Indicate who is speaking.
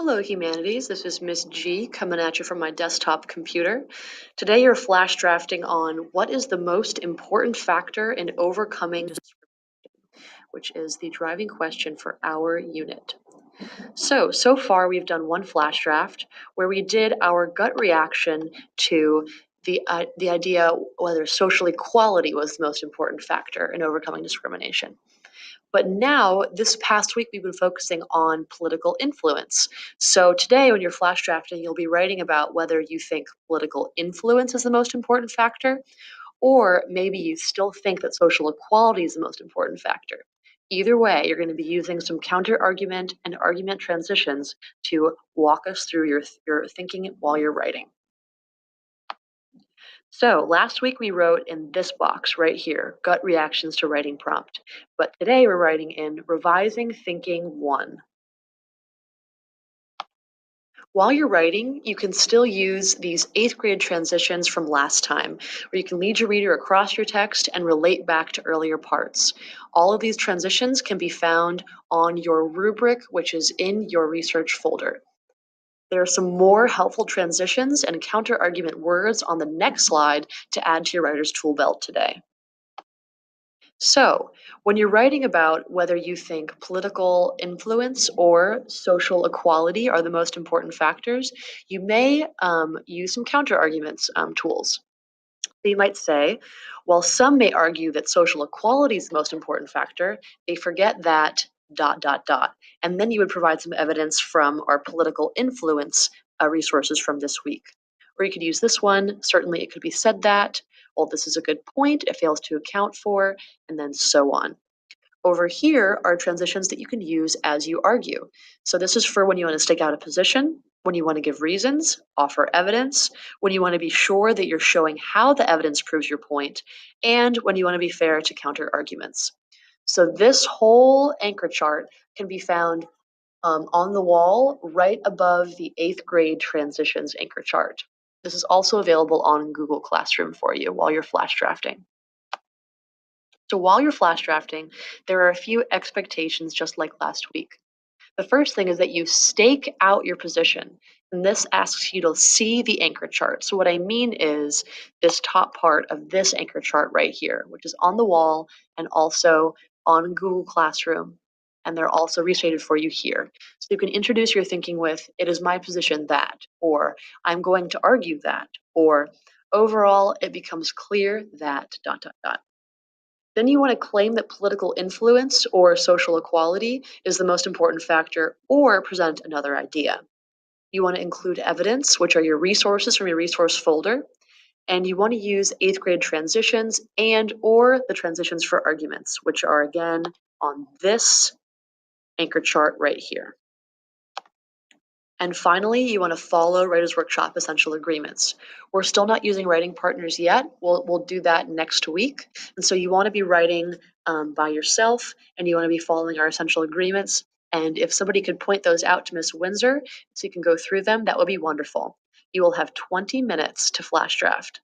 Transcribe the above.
Speaker 1: Hello, humanities. This is Miss G coming at you from my desktop computer. Today, you're flash drafting on what is the most important factor in overcoming discrimination, which is the driving question for our unit. So far, we've done one flash draft where we did our gut reaction to the idea whether social equality was the most important factor in overcoming discrimination. But now, this past week, we've been focusing on political influence. So today, when you're flash drafting, you'll be writing about whether you think political influence is the most important factor, or maybe you still think that social equality is the most important factor. Either way, you're going to be using some counter argument and argument transitions to walk us through your thinking while you're writing. So last week we wrote in this box right here, gut reactions to writing prompt. But today we're writing in revising thinking 1. While you're writing, you can still use these 8th grade transitions from last time, where you can lead your reader across your text and relate back to earlier parts. All of these transitions can be found on your rubric, which is in your research folder. There are some more helpful transitions and counter-argument words on the next slide to add to your writer's tool belt today. So, when you're writing about whether you think political influence or social equality are the most important factors, you may use some counter-arguments tools. So you might say, while some may argue that social equality is the most important factor, they forget that ... And then you would provide some evidence from our political influence resources from this week. Or you could use this one, certainly it could be said that, well, this is a good point, it fails to account for, and then so on. Over here are transitions that you can use as you argue. So this is for when you want to stake out a position, when you want to give reasons, offer evidence, when you want to be sure that you're showing how the evidence proves your point, and when you want to be fair to counter arguments. So this whole anchor chart can be found on the wall right above the 8th grade transitions anchor chart. This is also available on Google Classroom for you while you're flash drafting. So while you're flash drafting, there are a few expectations just like last week. The first thing is that you stake out your position, and this asks you to see the anchor chart. So what I mean is this top part of this anchor chart right here, which is on the wall and also on Google Classroom, and they're also restated for you here. So you can introduce your thinking with, it is my position that, or I'm going to argue that, or overall it becomes clear that ... Then you want to claim that political influence or social equality is the most important factor or present another idea. You want to include evidence, which are your resources from your resource folder, and you want to use 8th grade transitions and or the transitions for arguments, which are again on this anchor chart right here. And finally, you want to follow Writers Workshop Essential Agreements. We're still not using writing partners yet. We'll do that next week. And so you want to be writing by yourself, and you want to be following our essential agreements. And if somebody could point those out to Miss Windsor so you can go through them, that would be wonderful. You will have 20 minutes to flash draft.